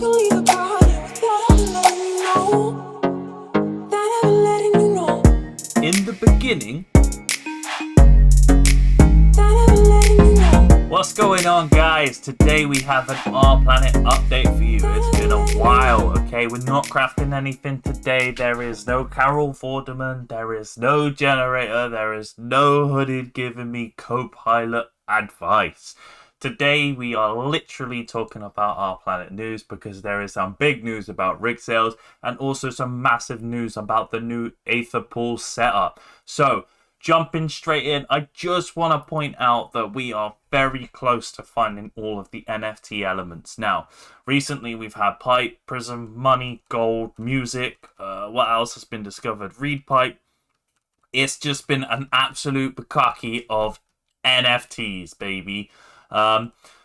can leave the party without ever letting you know. Without ever letting you know. In the beginning. Without ever letting you know. What's going on, guys? Today we have an Our Planet update for you. It's been a while, okay? We're not crafting anything today. There is no Carol Vorderman. There is no generator. There is no Hooded giving me co-pilot advice. Today we are literally talking about Our Planet news because there is some big news about rig sales and also some massive news about the new Aether pool setup. So, jumping straight in, I just want to point out that we are very close to finding all of the NFT elements. Now, recently we've had pipe, prism, money, gold, music. What else has been discovered? Reed pipe. It's just been an absolute bukkake of NFTs, baby.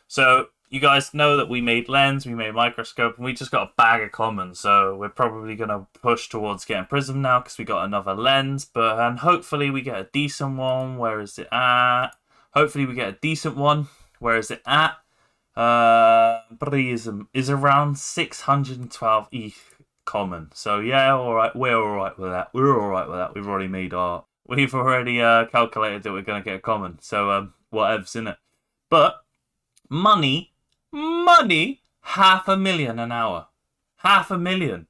So you guys know that we made lens, we made microscope, and we just got a bag of commons. So we're probably going to push towards getting prism now because we got another lens. And hopefully we get a decent one. Where is it at? Hopefully we get a decent one. Where is it at? Prism is around 612 ETH common. So yeah, alright, we're alright with that. We're alright with that. We've already made we've already calculated that we're going to get a common. So whatever's in it. But money, $500,000 an hour. $500,000.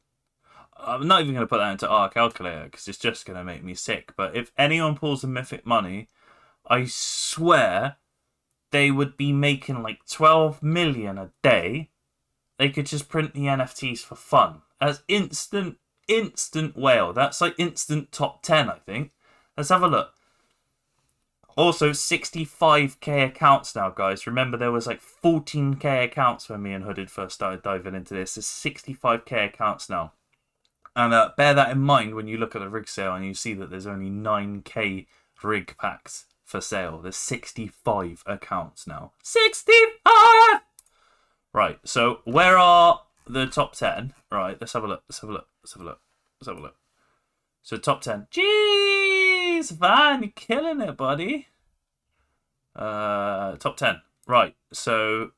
I'm not even going to put that into our calculator because it's just going to make me sick. But if anyone pulls a mythic money, I swear they would be making like 12 million a day. They could just print the NFTs for fun. As instant whale. That's like instant top 10, I think. Let's have a look. Also, 65k accounts now, guys. Remember, there was like 14k accounts when me and Hooded first started diving into this. There's 65k accounts now. And bear that in mind when you look at the rig sale and you see that there's only 9k rig packs for sale. There's 65 accounts now. 65! Right, so where are the top 10? Right, let's have a look. So top 10. Jeez, Van, you're killing it, buddy. Top 10. Right, so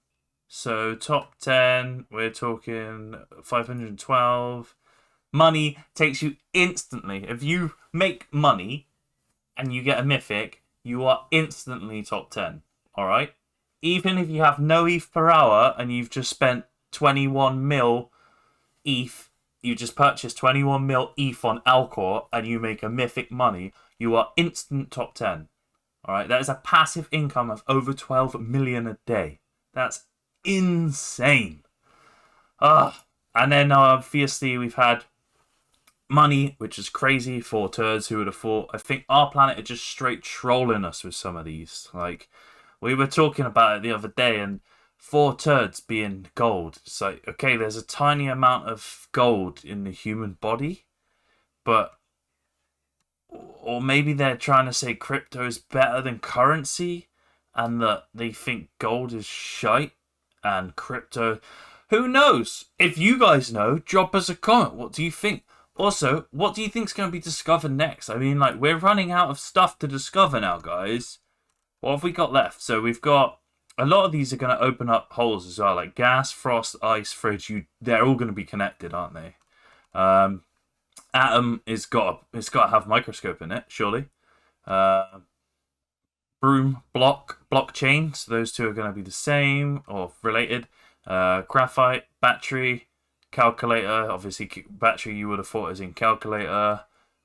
top 10, we're talking 512. Money takes you instantly. If you make money and you get a mythic, you are instantly top 10. Alright? Even if you have no ETH per hour and you've just spent 21 mil ETH, you just purchase 21 mil ETH on Alcor and you make a mythic money, you are instant top 10. Alright, that is a passive income of over 12 million a day. That's insane. And then obviously we've had money, which is crazy for turds. Who would have thought? I think Our Planet are just straight trolling us with some of these. Like, we were talking about it the other day, and 4 turds being gold. It's like, okay, there's a tiny amount of gold in the human body, but, or maybe they're trying to say crypto is better than currency, and that they think gold is shite, and crypto, who knows? If you guys know, drop us a comment. What do you think? Also, what do you think's going to be discovered next? I mean, like, we're running out of stuff to discover now, guys. What have we got left? So we've got, a lot of these are going to open up holes as well, like gas, frost, ice, fridge. They're all going to be connected, aren't they? Atom it's got to have microscope in it, surely. Broom, blockchain. So those two are going to be the same or related. Graphite, battery, calculator. Obviously, battery you would have thought is in calculator.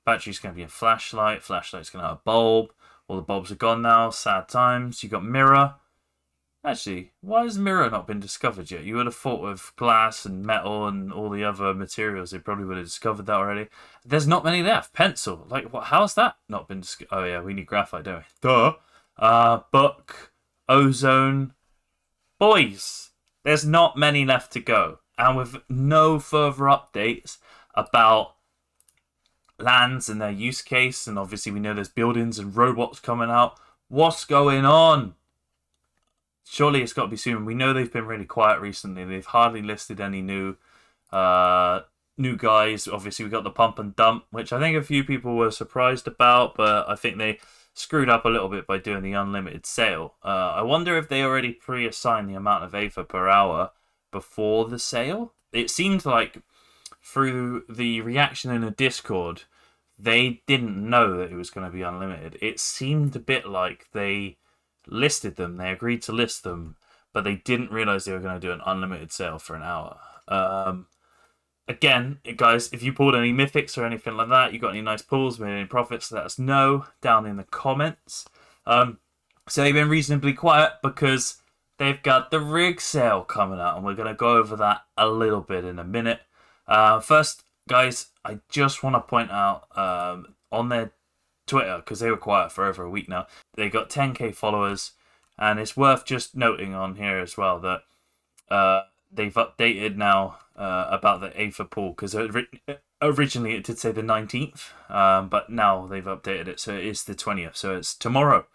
Battery's going to be in flashlight. Flashlight's going to have a bulb. All the bulbs are gone now. Sad times. You got mirror. Actually, why has mirror not been discovered yet? You would have thought with glass and metal and all the other materials, they probably would have discovered that already. There's not many left. Pencil. Like, what? How's that not been discovered? Oh, yeah, we need graphite, don't we? Duh. Book. Ozone. Boys, there's not many left to go. And with no further updates about lands and their use case, and obviously we know there's buildings and robots coming out. What's going on? Surely it's got to be soon. We know they've been really quiet recently. They've hardly listed any new guys. Obviously, we got the pump and dump, which I think a few people were surprised about, but I think they screwed up a little bit by doing the unlimited sale. I wonder if they already pre-assigned the amount of Aether per hour before the sale. it seemed like through the reaction in the Discord, they didn't know that it was going to be unlimited. It seemed a bit like they listed them, they agreed to list them, but they didn't realize they were going to do an unlimited sale for an hour. Again, guys, if you pulled any mythics or anything like that, you got any nice pulls, made any profits, let us know down in the comments. So they've been reasonably quiet because they've got the rig sale coming out, and we're going to go over that a little bit in a minute. First, guys, I just want to point out on their Twitter, because they were quiet for over a week now, they got 10k followers, and it's worth just noting on here as well that they've updated now about the Aether pool, because originally it did say the 19th, but now they've updated it, so it is the 20th, so it's tomorrow,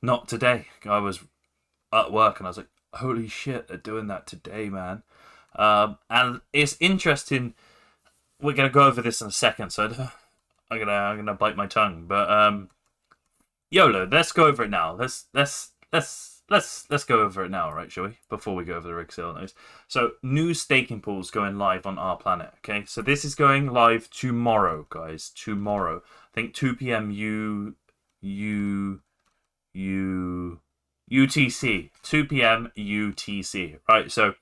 not today. I was at work and I was like, holy shit, they're doing that today, man. And it's interesting. We're gonna go over this in a second, so I'm gonna bite my tongue. But YOLO, let's go over it now. Let's go over it now, right? Shall we? Before we go over the rig sale news. So new staking pools going live on our planet. Okay, so this is going live tomorrow, guys. Tomorrow, I think 2 p.m. UTC. 2 p.m. UTC. Right. So.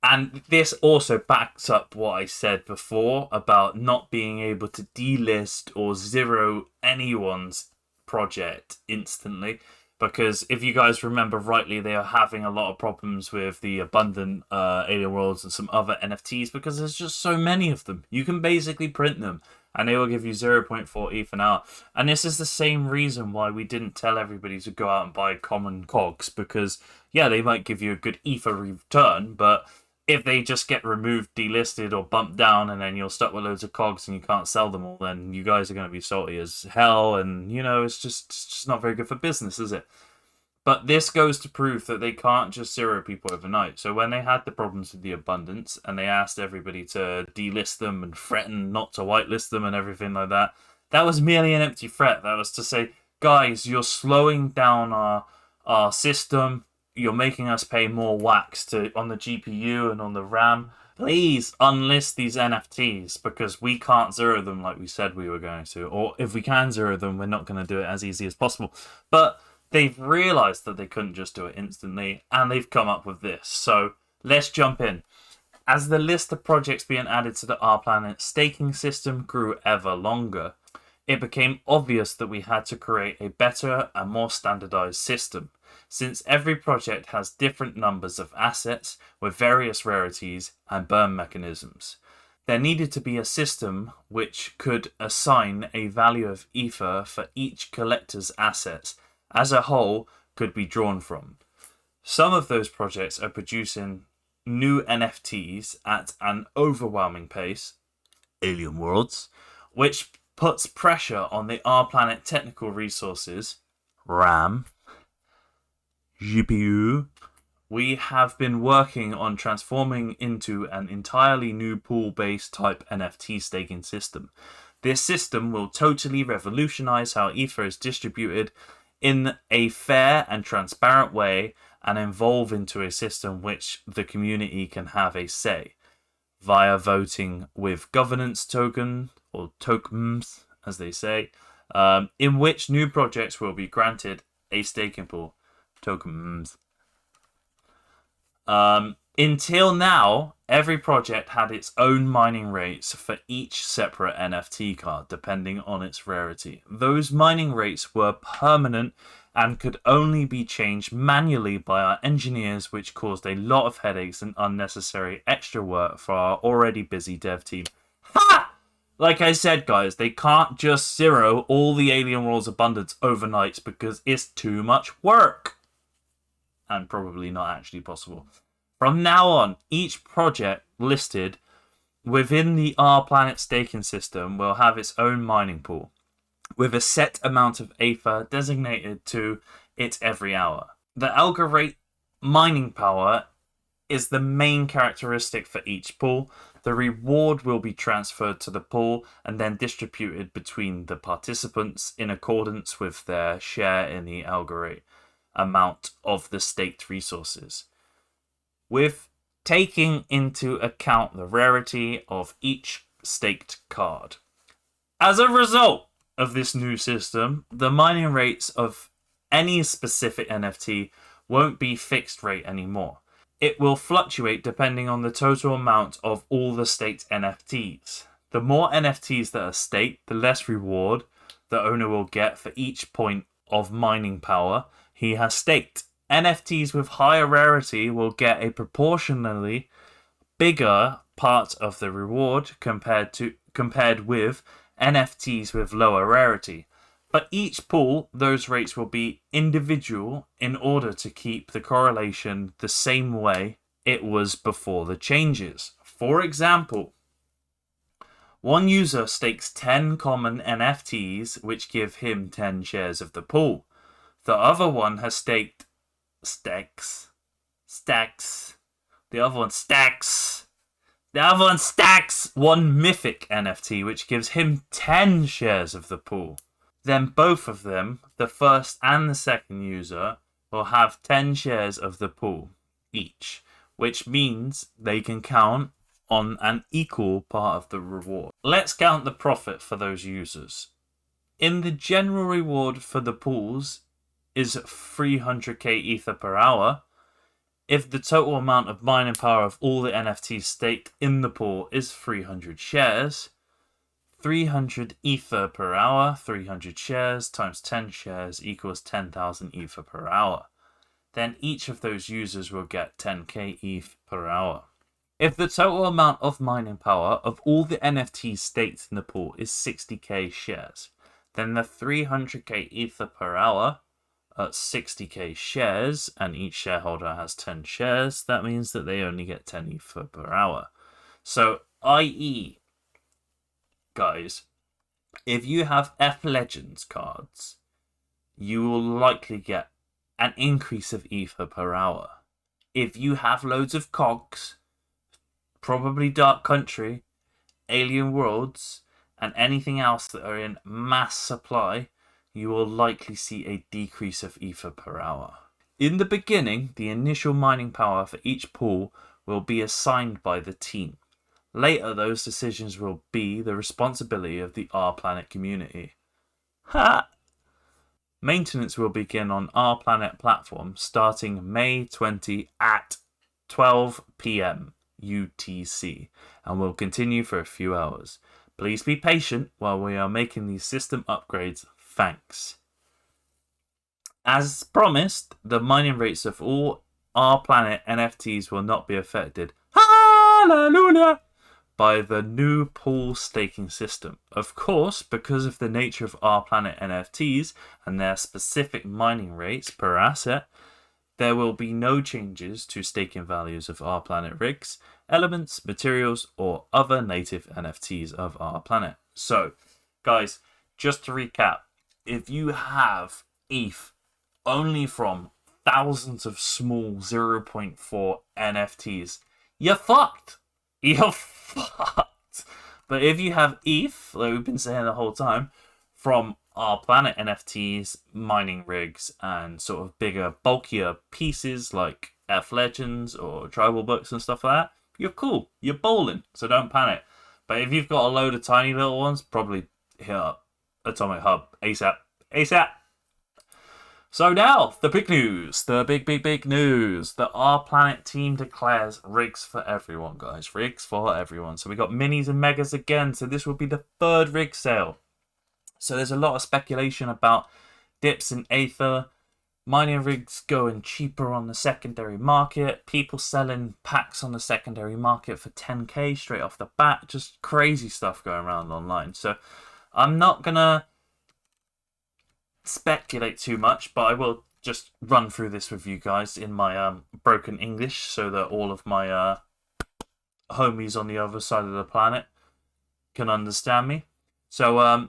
And this also backs up what I said before about not being able to delist or zero anyone's project instantly. Because if you guys remember rightly, they are having a lot of problems with the abundant Alien Worlds and some other NFTs because there's just so many of them. You can basically print them and they will give you 0.4 ETH an hour. And this is the same reason why we didn't tell everybody to go out and buy common cogs, because, yeah, they might give you a good Ether return, but if they just get removed, delisted, or bumped down, and then you're stuck with loads of cogs and you can't sell them all, then you guys are going to be salty as hell, and, you know, it's just not very good for business, is it? But this goes to prove that they can't just zero people overnight. So when they had the problems with the abundance, and they asked everybody to delist them and threaten not to whitelist them and everything like that, that was merely an empty threat. That was to say, guys, you're slowing down our system. You're making us pay more wax on the GPU and on the RAM. Please unlist these NFTs because we can't zero them like we said we were going to. Or if we can zero them, we're not going to do it as easy as possible. But they've realized that they couldn't just do it instantly, and they've come up with this. So let's jump in. As the list of projects being added to the R Planet staking system grew ever longer, it became obvious that we had to create a better and more standardized system. Since every project has different numbers of assets with various rarities and burn mechanisms, there needed to be a system which could assign a value of Ether for each collector's assets as a whole could be drawn from. Some of those projects are producing new NFTs at an overwhelming pace, Alien Worlds, which puts pressure on the R Planet technical resources, RAM, GPU. We have been working on transforming into an entirely new pool-based type NFT staking system. This system will totally revolutionize how Ether is distributed in a fair and transparent way and evolve into a system which the community can have a say via voting with governance token or tokens, as they say, in which new projects will be granted a staking pool. Tokens. Until now, every project had its own mining rates for each separate NFT card, depending on its rarity. Those mining rates were permanent and could only be changed manually by our engineers, which caused a lot of headaches and unnecessary extra work for our already busy dev team. Ha! Like I said, guys, they can't just zero all the Alien Worlds abundance overnight because it's too much work. And probably not actually possible. From now on, each project listed within the R Planet staking system will have its own mining pool, with a set amount of Aether designated to it every hour. The algorithmic mining power is the main characteristic for each pool. The reward will be transferred to the pool and then distributed between the participants in accordance with their share in the algorithm amount of the staked resources. With taking into account the rarity of each staked card. As a result of this new system, the mining rates of any specific NFT won't be fixed rate anymore. It will fluctuate depending on the total amount of all the staked NFTs. The more NFTs that are staked, the less reward the owner will get for each point of mining power he has staked. NFTs with higher rarity will get a proportionally bigger part of the reward compared with NFTs with lower rarity. But each pool, those rates will be individual in order to keep the correlation the same way it was before the changes. For example, one user stakes 10 common NFTs, which give him 10 shares of the pool. The other one has staked stacks. The other one stacks one mythic NFT, which gives him 10 shares of the pool. Then both of them, the first and the second user, will have 10 shares of the pool each, which means they can count on an equal part of the reward. Let's count the profit for those users. In the general reward for the pools is 300k Ether per hour. If the total amount of mining power of all the NFTs staked in the pool is 300 shares, 300 Ether per hour, 300 shares times 10 shares equals 10,000 Ether per hour. Then each of those users will get 10k ETH per hour. If the total amount of mining power of all the NFTs staked in the pool is 60k shares, then the 300k Ether per hour at 60k shares, and each shareholder has 10 shares, that means that they only get 10 Ether per hour. So, i.e., guys, if you have F Legends cards, you will likely get an increase of Ether per hour. If you have loads of cogs, probably Dark Country, Alien Worlds, and anything else that are in mass supply, you will likely see a decrease of Ether per hour. In the beginning, the initial mining power for each pool will be assigned by the team. Later, those decisions will be the responsibility of the R Planet community. Ha! Maintenance will begin on R Planet platform starting May 20 at 12 p.m. UTC and will continue for a few hours. Please be patient while we are making these system upgrades. Thanks. As promised, the mining rates of all R Planet NFTs will not be affected. Hallelujah! By the new pool staking system. Of course, because of the nature of R Planet NFTs and their specific mining rates per asset, there will be no changes to staking values of R Planet rigs, elements, materials, or other native NFTs of R Planet. So, guys, just to recap, if you have ETH only from thousands of small 0.4 NFTs, you're fucked. You're fucked. But if you have ETH, like we've been saying the whole time, from R Planet NFTs, mining rigs, and sort of bigger, bulkier pieces like F Legends or tribal books and stuff like that, you're cool. You're bowling, so don't panic. But if you've got a load of tiny little ones, probably hit up Atomic Hub ASAP. ASAP! So now, the big news. The big news. The R Planet team declares rigs for everyone, guys. Rigs for everyone. So we got minis and megas again. So this will be the third rig sale. So there's a lot of speculation about dips in Aether, mining rigs going cheaper on the secondary market, people selling packs on the secondary market for 10k straight off the bat, just crazy stuff going around online. So I'm not going to speculate too much, but I will just run through this with you guys in my broken English so that all of my homies on the other side of the planet can understand me. So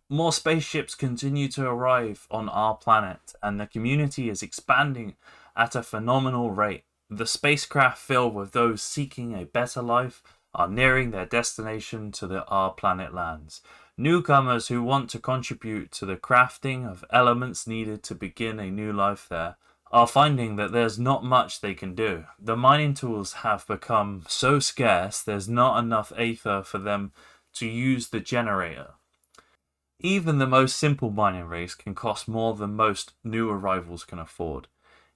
more spaceships continue to arrive on our planet, and the community is expanding at a phenomenal rate. The spacecraft filled with those seeking a better life are nearing their destination to the our planet lands. Newcomers who want to contribute to the crafting of elements needed to begin a new life there are finding that there's not much they can do. The mining tools have become so scarce, there's not enough Aether for them to use the generator. Even the most simple mining rigs can cost more than most new arrivals can afford.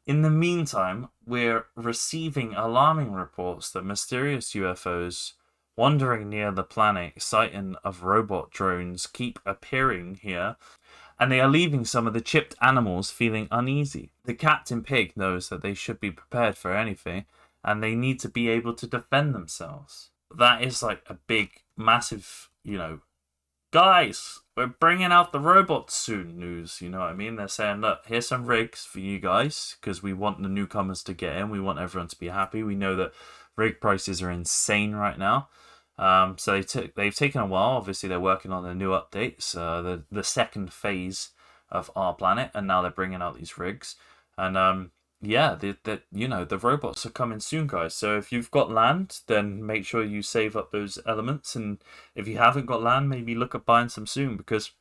In the meantime, we're receiving alarming reports that mysterious UFOs wandering near the planet, sighting of robot drones, keep appearing here, and they are leaving some of the chipped animals feeling uneasy. The Captain Pig knows that they should be prepared for anything, and they need to be able to defend themselves. That is like a big, massive, guys, we're bringing out the robots soon news, you know what I mean? They're saying, look, here's some rigs for you guys, because we want the newcomers to get in, we want everyone to be happy. We know that rig prices are insane right now. So they've taken a while. Obviously, they're working on the new updates, the second phase of our planet, and now they're bringing out these rigs. And the robots are coming soon, guys. So if you've got land, then make sure you save up those elements, and if you haven't got land, maybe look at buying some soon, because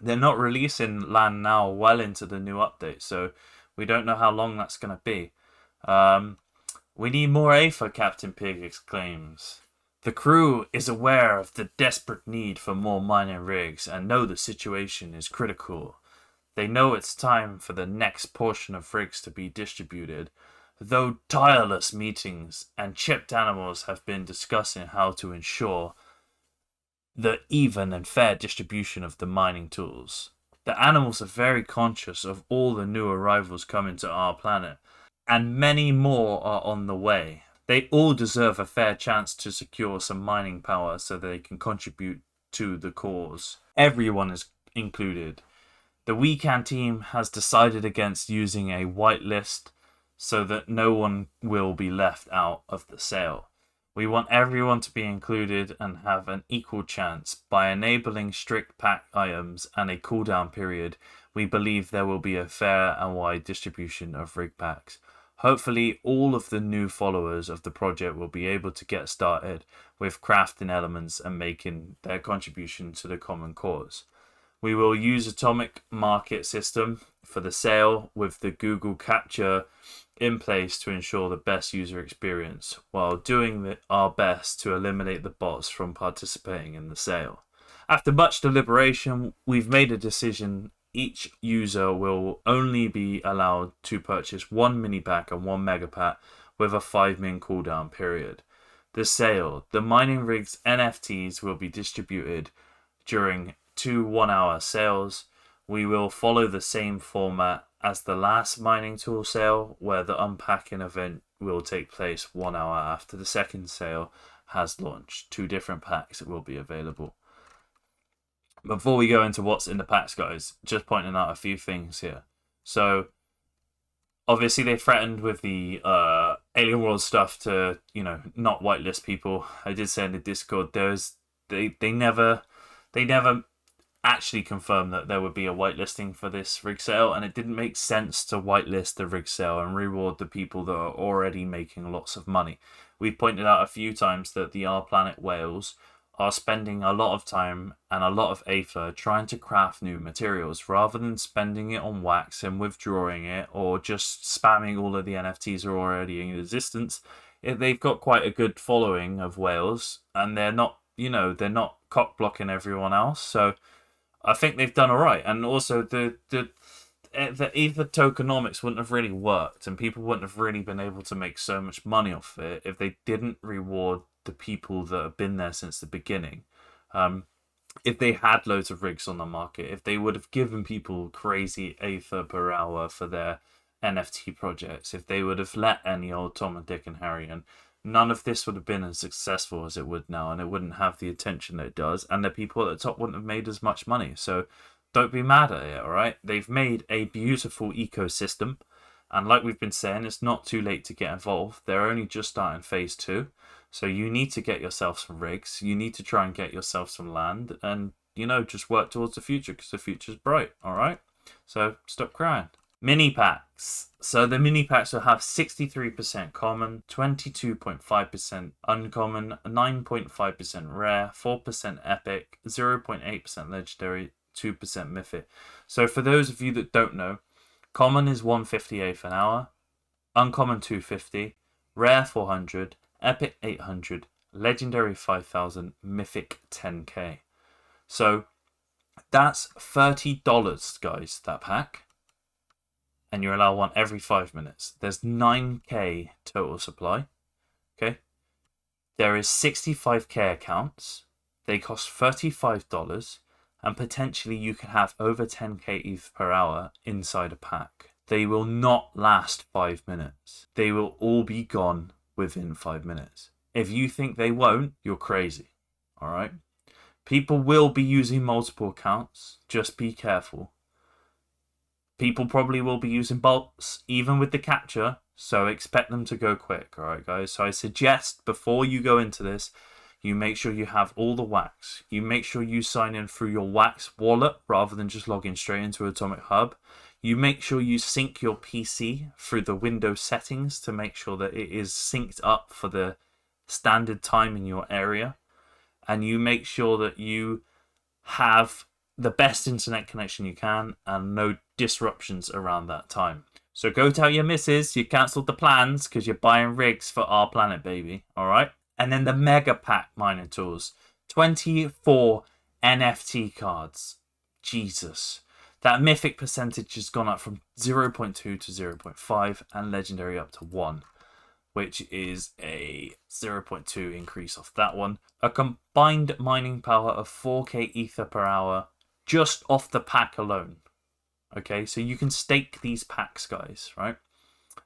they're not releasing land now well into the new update. So we don't know how long that's going to be. We need more Aether, Captain Pig exclaims. The crew is aware of the desperate need for more mining rigs and know the situation is critical. They know it's time for the next portion of rigs to be distributed, though tireless meetings and chipped animals have been discussing how to ensure the even and fair distribution of the mining tools. The animals are very conscious of all the new arrivals coming to our planet, and many more are on the way. They all deserve a fair chance to secure some mining power so they can contribute to the cause. Everyone is included. The WeCan team has decided against using a whitelist so that no one will be left out of the sale. We want everyone to be included and have an equal chance. By enabling strict pack items and a cooldown period, we believe there will be a fair and wide distribution of rig packs. Hopefully, all of the new followers of the project will be able to get started with crafting elements and making their contribution to the common cause. We will use atomic market system for the sale with the Google Capture in place to ensure the best user experience, while doing our best to eliminate the bots from participating in the sale. After much deliberation, we've made a decision. Each user will only be allowed to purchase one mini pack and one mega pack with a 5-min cooldown period. The mining rigs NFTs will be distributed during 2 1-hour sales. We will follow the same format as the last mining tool sale, where the unpacking event will take place 1 hour after the second sale has launched. 2 different packs will be available. Before we go into what's in the packs, guys, just pointing out a few things here. So, obviously they threatened with the Alien World stuff to, not whitelist people. I did say in the Discord, they never actually confirmed that there would be a whitelisting for this rig sale, and it didn't make sense to whitelist the rig sale and reward the people that are already making lots of money. We've pointed out a few times that the Our Planet whales are spending a lot of time and a lot of Aether trying to craft new materials rather than spending it on wax and withdrawing it or just spamming all of the NFTs are already in existence. They've got quite a good following of whales, and they're not cock blocking everyone else. So I think they've done all right. And also the Aether tokenomics wouldn't have really worked, and people wouldn't have really been able to make so much money off it if they didn't reward the people that have been there since the beginning. If they had loads of rigs on the market, if they would have given people crazy Aether per hour for their NFT projects, if they would have let any old Tom and Dick and Harry, and none of this would have been as successful as it would now, and it wouldn't have the attention that it does, and the people at the top wouldn't have made as much money. So don't be mad at it, all right? They've made a beautiful ecosystem, and like we've been saying, it's not too late to get involved. They're only just starting phase 2, so you need to get yourself some rigs, you need to try and get yourself some land, and just work towards the future, because the future's bright, all right? So stop crying. Mini packs. So the mini packs will have 63% common, 22.5% uncommon, 9.5% rare, 4% epic, 0.8% legendary, 2% mythic. So for those of you that don't know, Common is 158th an hour, uncommon 250, rare 400, epic 800, legendary 5,000, mythic 10k. So that's $30, guys, that pack. And you're allowed one every 5 minutes. There's 9k total supply. Okay. There is 65k accounts. They cost $35. And potentially you can have over 10k ETH per hour inside a pack. They will not last 5 minutes. They will all be gone within 5 minutes. If you think they won't, you're crazy. All right. People will be using multiple accounts. Just be careful. People probably will be using bots, even with the capture, so expect them to go quick, alright guys? So I suggest, before you go into this, you make sure you have all the wax. You make sure you sign in through your wax wallet, rather than just logging straight into Atomic Hub. You make sure you sync your PC through the Windows settings to make sure that it is synced up for the standard time in your area. And you make sure that you have the best internet connection you can and no disruptions around that time. So go tell your missus you cancelled the plans because you're buying rigs for our planet, baby. All right. And then the mega pack mining tools, 24 NFT cards. Jesus, that mythic percentage has gone up from 0.2 to 0.5 and legendary up to 1, which is a 0.2 increase off that one. A combined mining power of 4k ether per hour just off the pack alone. Okay, so you can stake these packs, guys, right?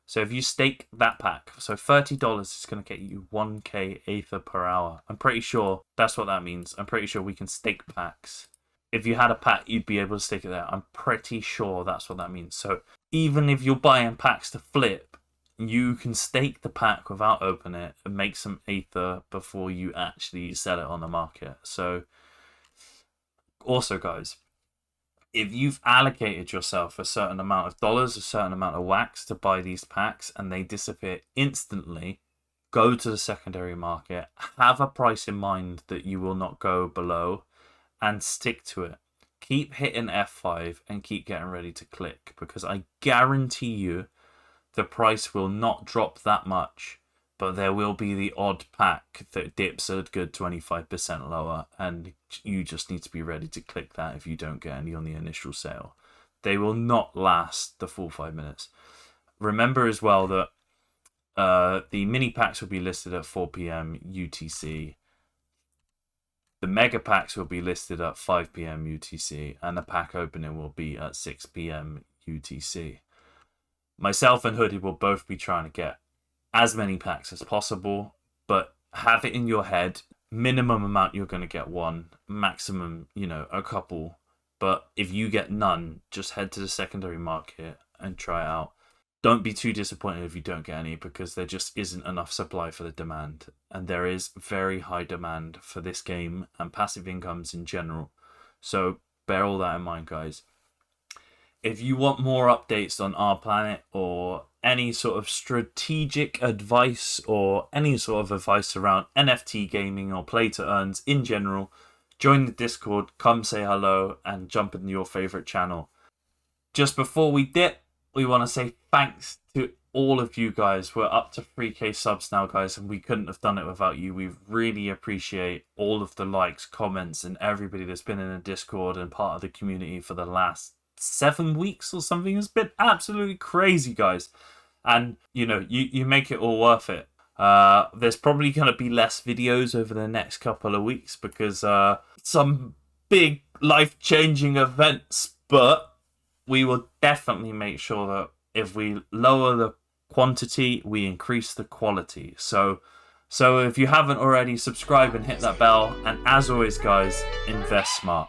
So if you stake that pack, so $30 is going to get you 1k ether per hour. I'm pretty sure that's what that means. I'm pretty sure we can stake packs. If you had a pack, you'd be able to stake it there. I'm pretty sure that's what that means. So even if you're buying packs to flip, you can stake the pack without opening it and make some ether before you actually sell it on the market. So also, guys, if you've allocated yourself a certain amount of dollars, a certain amount of wax to buy these packs and they disappear instantly, go to the secondary market, have a price in mind that you will not go below and stick to it. Keep hitting F5 and keep getting ready to click, because I guarantee you the price will not drop that much, but there will be the odd pack that dips a good 25% lower, and you just need to be ready to click that if you don't get any on the initial sale. They will not last the full 5 minutes. Remember as well that the mini packs will be listed at 4 p.m. UTC. The mega packs will be listed at 5 p.m. UTC, and the pack opening will be at 6 p.m. UTC. Myself and Hoodie will both be trying to get as many packs as possible, but have it in your head, minimum amount you're going to get one, maximum, a couple. But if you get none, just head to the secondary market and try it out. Don't be too disappointed if you don't get any, because there just isn't enough supply for the demand. And there is very high demand for this game and passive incomes in general. So bear all that in mind, guys. If you want more updates on our planet, or any sort of strategic advice, or any sort of advice around NFT gaming or play to earns in general, join the Discord, come say hello, and jump in your favorite channel. Just before we dip, we want to say thanks to all of you guys. We're up to 3k subs now, guys, and we couldn't have done it without you. We really appreciate all of the likes, comments, and everybody that's been in the Discord and part of the community for the last 7 weeks or something. It's been absolutely crazy, guys, and you make it all worth it. There's probably going to be less videos over the next couple of weeks because some big life-changing events, but we will definitely make sure that if we lower the quantity, we increase the quality. So if you haven't already, subscribe and hit that bell, and as always, guys, invest smart.